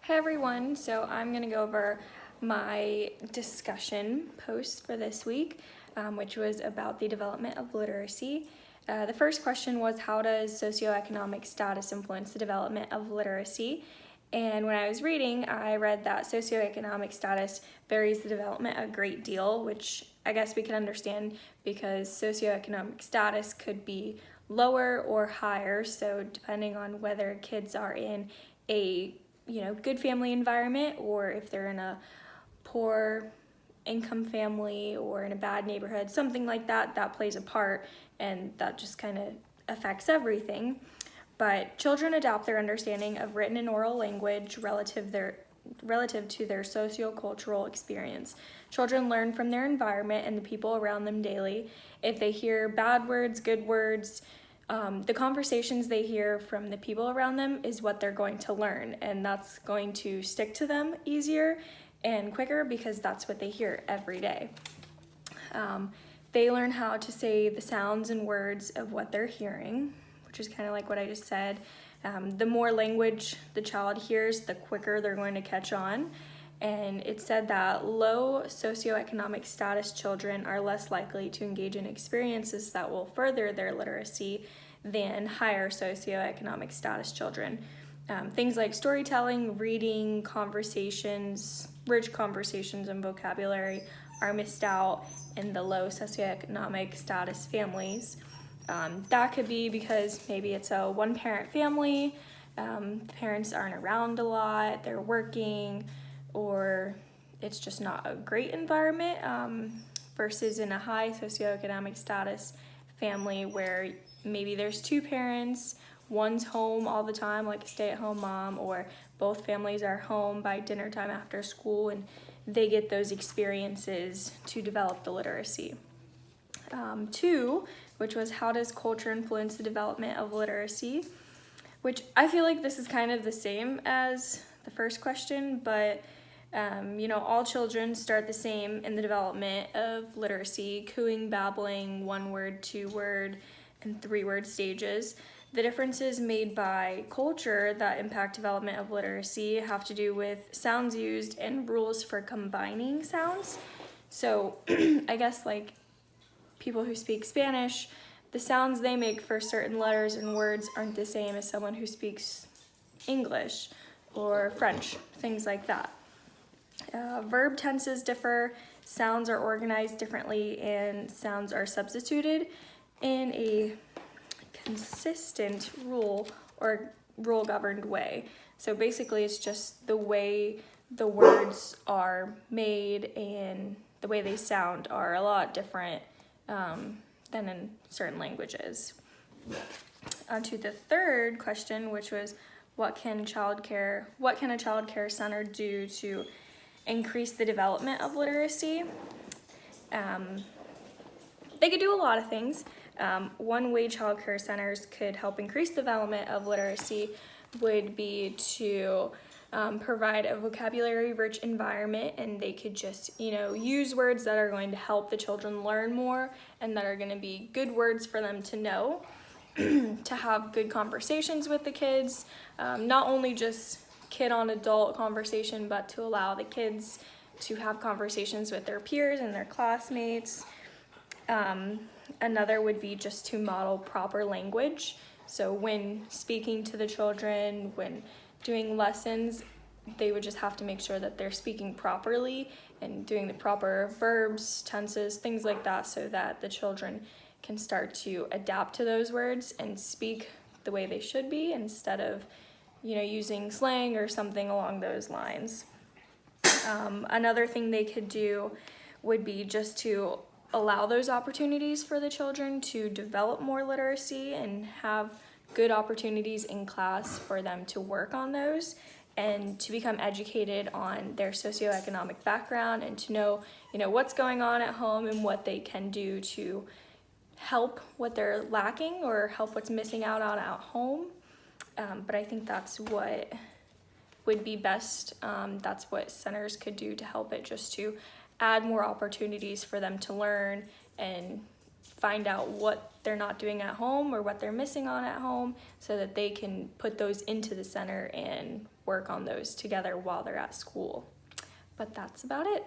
Hey everyone, so I'm going to go over my discussion post for this week, which was about the development of literacy. The first question was, how does socioeconomic status influence the development of literacy? And when I was reading, I read that socioeconomic status varies the development a great deal, which I guess we can understand because socioeconomic status could be lower or higher, so depending on whether kids are in a good family environment or if they're in a poor income family or in a bad neighborhood, something like that, that plays a part, and that just kind of affects everything. But children adapt their understanding of written and oral language relative to their sociocultural experience. Children learn from their environment and the people around them daily. If they hear bad words, good words, the conversations they hear from the people around them is what they're going to learn, and that's going to stick to them easier and quicker because that's what they hear every day. They learn how to say the sounds and words of what they're hearing, which is kind of like what I just said. The more language the child hears, the quicker they're going to catch on. And it said that low socioeconomic status children are less likely to engage in experiences that will further their literacy than higher socioeconomic status children. Things like storytelling, reading, conversations, rich conversations and vocabulary are missed out in the low socioeconomic status families. That could be because maybe it's a one-parent family, parents aren't around a lot, they're working, or it's just not a great environment versus in a high socioeconomic status family where maybe there's two parents, one's home all the time like a stay-at-home mom, or both families are home by dinner time after school and they get those experiences to develop the literacy. Two, which was, how does culture influence the development of literacy? Which I feel like this is kind of the same as the first question, but all children start the same in the development of literacy: cooing, babbling, 1-word, 2-word, and 3-word stages. The differences made by culture that impact development of literacy have to do with sounds used and rules for combining sounds. So I guess like people who speak Spanish, the sounds they make for certain letters and words aren't the same as someone who speaks English or French, things like that. Verb tenses differ, sounds are organized differently, and sounds are substituted in a consistent rule or rule-governed way. So basically it's just the way the words are made and the way they sound are a lot different than in certain languages. On to the third question, which was, what can a child care center do to increase the development of literacy? They could do a lot of things. One way child care centers could help increase the development of literacy would be to provide a vocabulary-rich environment, and they could just, use words that are going to help the children learn more and that are going to be good words for them to know, to have good conversations with the kids, not only just kid-on-adult conversation, but to allow the kids to have conversations with their peers and their classmates. Another would be just to model proper language. So when speaking to the children, when doing lessons, they would just have to make sure that they're speaking properly and doing the proper verbs, tenses, things like that, so that the children can start to adapt to those words and speak the way they should be instead of, using slang or something along those lines. Another thing they could do would be just to allow those opportunities for the children to develop more literacy and have good opportunities in class for them to work on those and to become educated on their socioeconomic background and to know, what's going on at home and what they can do to help what they're lacking or help what's missing out on at home. But I think that's what would be best. That's what centers could do to help it, just to add more opportunities for them to learn and find out what they're not doing at home or what they're missing on at home so that they can put those into the center and work on those together while they're at school. But that's about it.